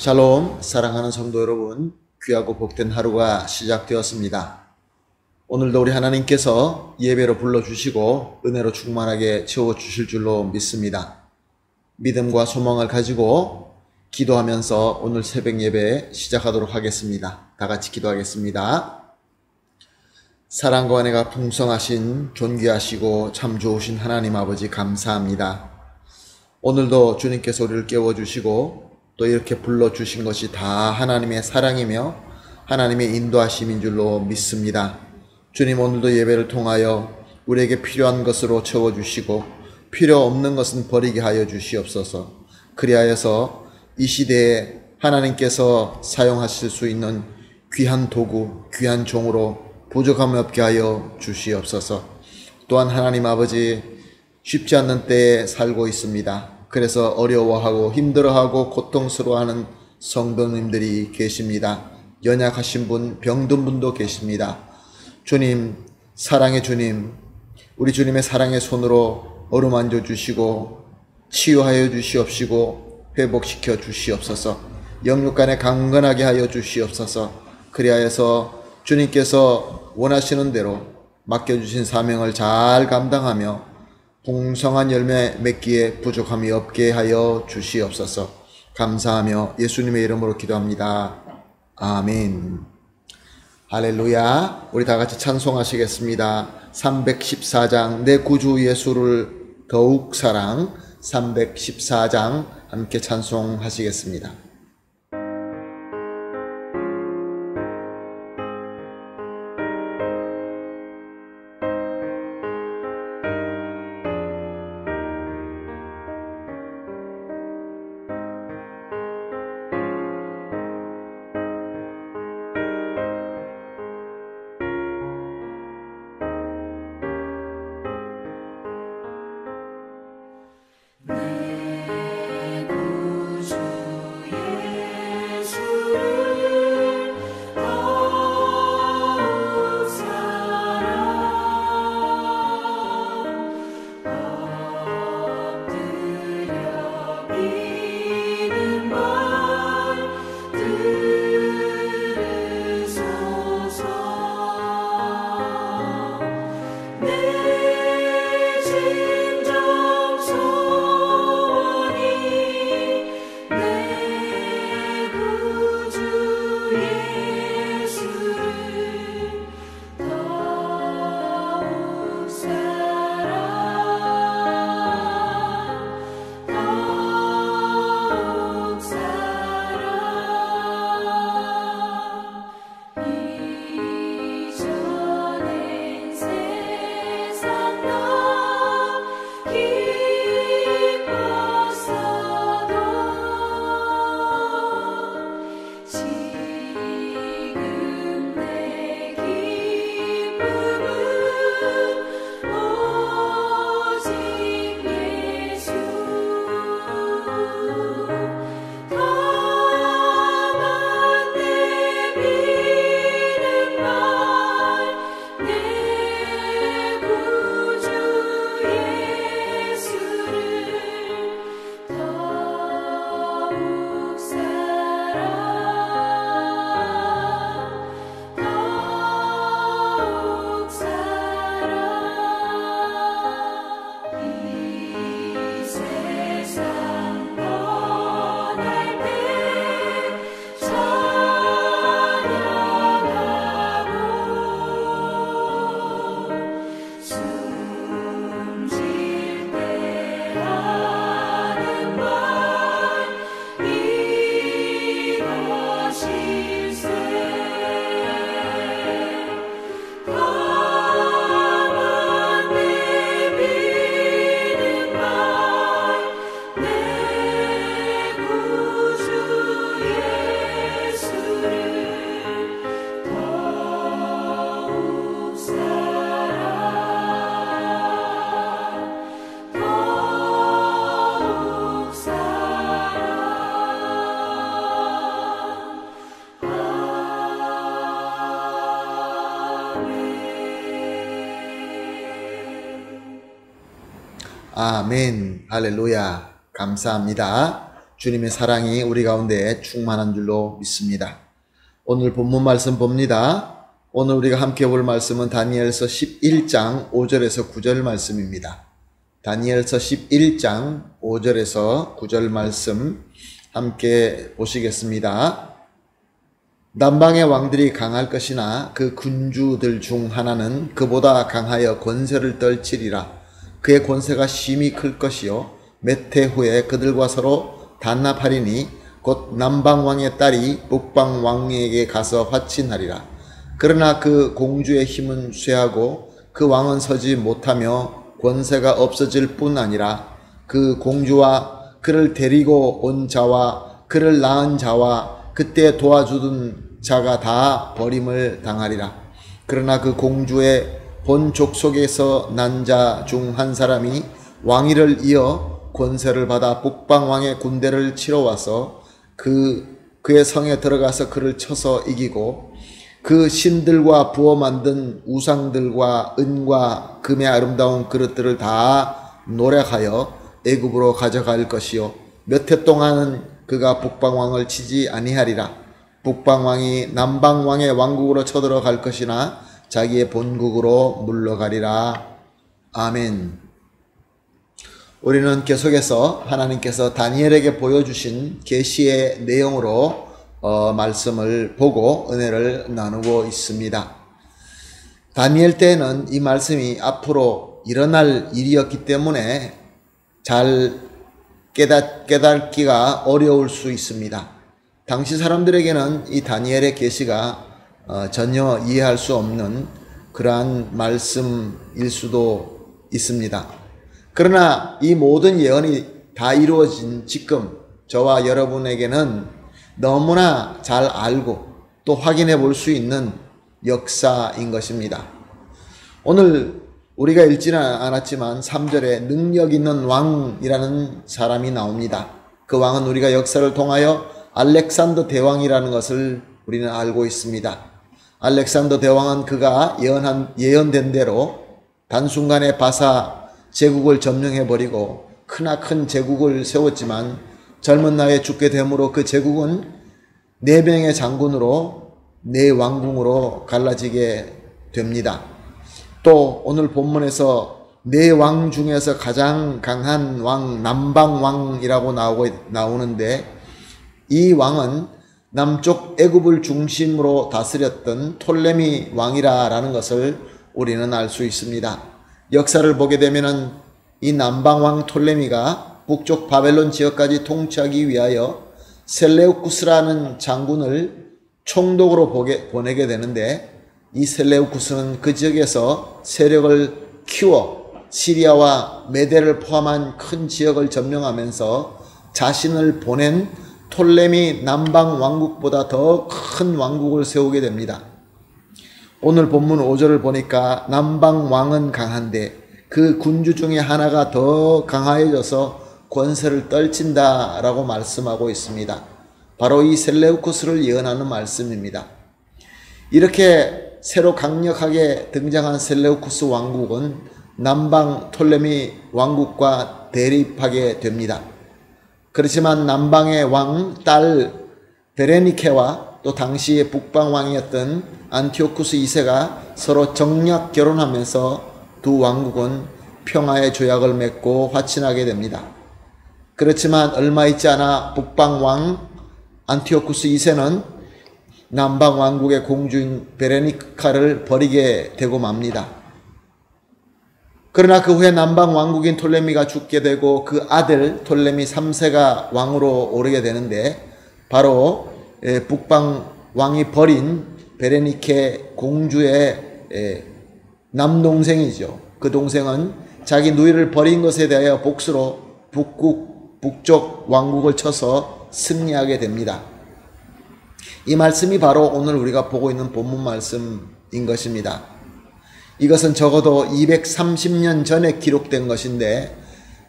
샬롬, 사랑하는 성도 여러분, 귀하고 복된 하루가 시작되었습니다. 오늘도 우리 하나님께서 예배로 불러주시고 은혜로 충만하게 채워주실 줄로 믿습니다. 믿음과 소망을 가지고 기도하면서 오늘 새벽 예배 시작하도록 하겠습니다. 다 같이 기도하겠습니다. 사랑과 은혜가 풍성하신 존귀하시고 참 좋으신 하나님 아버지 감사합니다. 오늘도 주님께서 우리를 깨워주시고 또 이렇게 불러주신 것이 다 하나님의 사랑이며 하나님의 인도하심인 줄로 믿습니다. 주님, 오늘도 예배를 통하여 우리에게 필요한 것으로 채워주시고 필요 없는 것은 버리게 하여 주시옵소서. 그리하여서 이 시대에 하나님께서 사용하실 수 있는 귀한 도구, 귀한 종으로 부족함이 없게 하여 주시옵소서. 또한 하나님 아버지, 쉽지 않는 때에 살고 있습니다. 그래서 어려워하고 힘들어하고 고통스러워하는 성도님들이 계십니다. 연약하신 분, 병든 분도 계십니다. 주님, 사랑의 주님, 우리 주님의 사랑의 손으로 어루만져 주시고 치유하여 주시옵시고 회복시켜 주시옵소서. 영육간에 강건하게 하여 주시옵소서. 그리하여서 주님께서 원하시는 대로 맡겨주신 사명을 잘 감당하며 풍성한 열매 맺기에 부족함이 없게 하여 주시옵소서. 감사하며 예수님의 이름으로 기도합니다. 아멘. 할렐루야. 우리 다 같이 찬송하시겠습니다. 314장 내 구주 예수를 더욱 사랑. 314장 함께 찬송하시겠습니다. 아멘. 할렐루야. 감사합니다. 주님의 사랑이 우리 가운데 충만한 줄로 믿습니다. 오늘 본문 말씀 봅니다. 오늘 우리가 함께 볼 말씀은 다니엘서 11장 5절에서 9절 말씀입니다. 다니엘서 11장 5절에서 9절 말씀 함께 보시겠습니다. 남방의 왕들이 강할 것이나 그 군주들 중 하나는 그보다 강하여 권세를 떨치리라. 그의 권세가 심히 클 것이요 몇 해 후에 그들과 서로 단합하리니 곧 남방왕의 딸이 북방왕에게 가서 화친하리라. 그러나 그 공주의 힘은 쇠하고 그 왕은 서지 못하며 권세가 없어질 뿐 아니라 그 공주와 그를 데리고 온 자와 그를 낳은 자와 그때 도와주던 자가 다 버림을 당하리라. 그러나 그 공주의 본 족속에서 난 자 중 한 사람이 왕위를 이어 권세를 받아 북방왕의 군대를 치러 와서 그의 성에 들어가서 그를 쳐서 이기고 그 신들과 부어 만든 우상들과 은과 금의 아름다운 그릇들을 다 노력하여 애굽으로 가져갈 것이요 몇 해 동안은 그가 북방왕을 치지 아니하리라. 북방왕이 남방왕의 왕국으로 쳐들어갈 것이나 자기의 본국으로 물러가리라. 아멘. 우리는 계속해서 하나님께서 다니엘에게 보여주신 계시의 내용으로 말씀을 보고 은혜를 나누고 있습니다. 다니엘 때에는 이 말씀이 앞으로 일어날 일이었기 때문에 잘 깨닫기가 어려울 수 있습니다. 당시 사람들에게는 이 다니엘의 계시가 전혀 이해할 수 없는 그러한 말씀일 수도 있습니다. 그러나 이 모든 예언이 다 이루어진 지금 저와 여러분에게는 너무나 잘 알고 또 확인해 볼 수 있는 역사인 것입니다. 오늘 우리가 읽지는 않았지만 3절에 능력 있는 왕이라는 사람이 나옵니다. 그 왕은 우리가 역사를 통하여 알렉산더 대왕이라는 것을 우리는 알고 있습니다. 알렉산더 대왕은 그가 예언된 대로 단순간에 바사 제국을 점령해버리고 크나큰 제국을 세웠지만 젊은 나이에 죽게 되므로 그 제국은 4명의 장군으로 4왕궁으로 갈라지게 됩니다. 또 오늘 본문에서 4왕 중에서 가장 강한 왕 남방왕이라고 나오는데 이 왕은 남쪽 애굽을 중심으로 다스렸던 톨레미 왕이라는 것을 우리는 알 수 있습니다. 역사를 보게 되면은 이 남방왕 톨레미가 북쪽 바벨론 지역까지 통치하기 위하여 셀레우쿠스라는 장군을 총독으로 보내게 되는데 이 셀레우쿠스는 그 지역에서 세력을 키워 시리아와 메대를 포함한 큰 지역을 점령하면서 자신을 보낸 톨레미 남방 왕국보다 더 큰 왕국을 세우게 됩니다. 오늘 본문 5절을 보니까 남방 왕은 강한데 그 군주 중에 하나가 더 강화해져서 권세를 떨친다라고 말씀하고 있습니다. 바로 이 셀레우쿠스를 예언하는 말씀입니다. 이렇게 새로 강력하게 등장한 셀레우쿠스 왕국은 남방 톨레미 왕국과 대립하게 됩니다. 그렇지만 남방의 왕 딸 베레니케와 또 당시의 북방왕이었던 안티오쿠스 2세가 서로 정략 결혼하면서 두 왕국은 평화의 조약을 맺고 화친하게 됩니다. 그렇지만 얼마 있지 않아 북방왕 안티오쿠스 2세는 남방왕국의 공주인 베레니카를 버리게 되고 맙니다. 그러나 그 후에 남방왕국인 톨레미가 죽게 되고 그 아들 톨레미 3세가 왕으로 오르게 되는데 바로 북방왕이 버린 베레니케 공주의 남동생이죠. 그 동생은 자기 누이를 버린 것에 대하여 복수로 북쪽 왕국을 쳐서 승리하게 됩니다. 이 말씀이 바로 오늘 우리가 보고 있는 본문 말씀인 것입니다. 이것은 적어도 230년 전에 기록된 것인데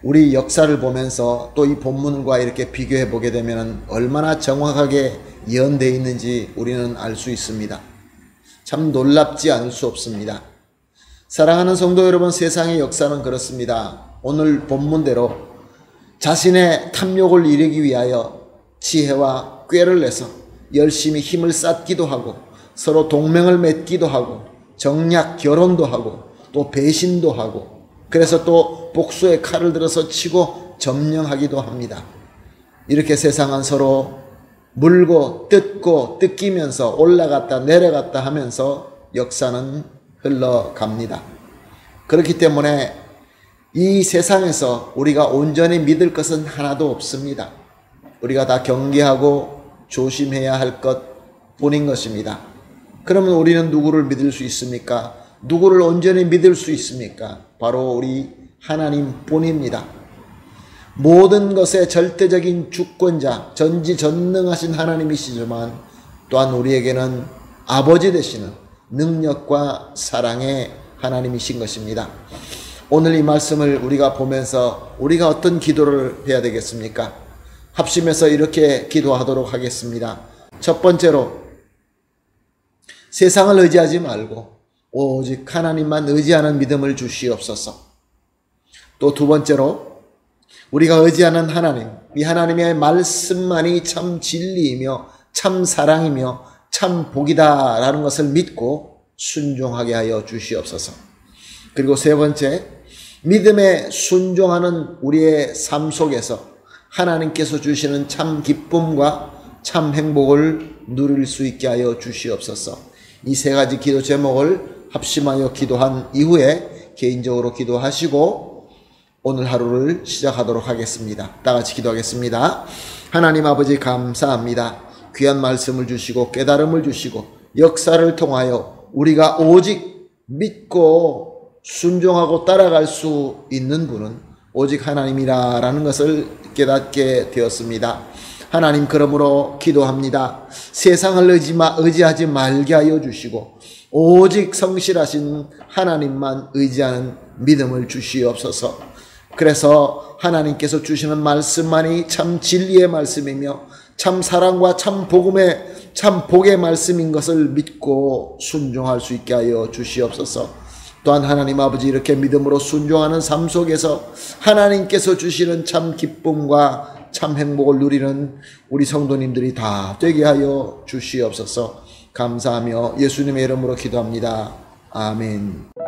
우리 역사를 보면서 또 이 본문과 이렇게 비교해 보게 되면 얼마나 정확하게 예언되어 있는지 우리는 알 수 있습니다. 참 놀랍지 않을 수 없습니다. 사랑하는 성도 여러분, 세상의 역사는 그렇습니다. 오늘 본문대로 자신의 탐욕을 이루기 위하여 지혜와 꾀를 내서 열심히 힘을 쌓기도 하고 서로 동맹을 맺기도 하고 정략 결혼도 하고 또 배신도 하고 그래서 또 복수의 칼을 들어서 치고 점령하기도 합니다. 이렇게 세상은 서로 물고 뜯고 뜯기면서 올라갔다 내려갔다 하면서 역사는 흘러갑니다. 그렇기 때문에 이 세상에서 우리가 온전히 믿을 것은 하나도 없습니다. 우리가 다 경계하고 조심해야 할 것 뿐인 것입니다. 그러면 우리는 누구를 믿을 수 있습니까? 누구를 온전히 믿을 수 있습니까? 바로 우리 하나님 뿐입니다. 모든 것의 절대적인 주권자, 전지전능하신 하나님이시지만 또한 우리에게는 아버지 되시는 능력과 사랑의 하나님이신 것입니다. 오늘 이 말씀을 우리가 보면서 우리가 어떤 기도를 해야 되겠습니까? 합심해서 이렇게 기도하도록 하겠습니다. 첫 번째로 세상을 의지하지 말고 오직 하나님만 의지하는 믿음을 주시옵소서. 또 두 번째로 우리가 의지하는 하나님, 이 하나님의 말씀만이 참 진리이며 참 사랑이며 참 복이다라는 것을 믿고 순종하게 하여 주시옵소서. 그리고 세 번째, 믿음에 순종하는 우리의 삶 속에서 하나님께서 주시는 참 기쁨과 참 행복을 누릴 수 있게 하여 주시옵소서. 이 세 가지 기도 제목을 합심하여 기도한 이후에 개인적으로 기도하시고 오늘 하루를 시작하도록 하겠습니다. 다 같이 기도하겠습니다. 하나님 아버지 감사합니다. 귀한 말씀을 주시고 깨달음을 주시고 역사를 통하여 우리가 오직 믿고 순종하고 따라갈 수 있는 분은 오직 하나님이라는 것을 깨닫게 되었습니다. 하나님, 그러므로 기도합니다. 세상을 의지하지 말게 하여 주시고 오직 성실하신 하나님만 의지하는 믿음을 주시옵소서. 그래서 하나님께서 주시는 말씀만이 참 진리의 말씀이며 참 사랑과 참 복의 말씀인 것을 믿고 순종할 수 있게 하여 주시옵소서. 또한 하나님 아버지, 이렇게 믿음으로 순종하는 삶 속에서 하나님께서 주시는 참 기쁨과 참 행복을 누리는 우리 성도님들이 다 되게 하여 주시옵소서. 감사하며 예수님의 이름으로 기도합니다. 아멘.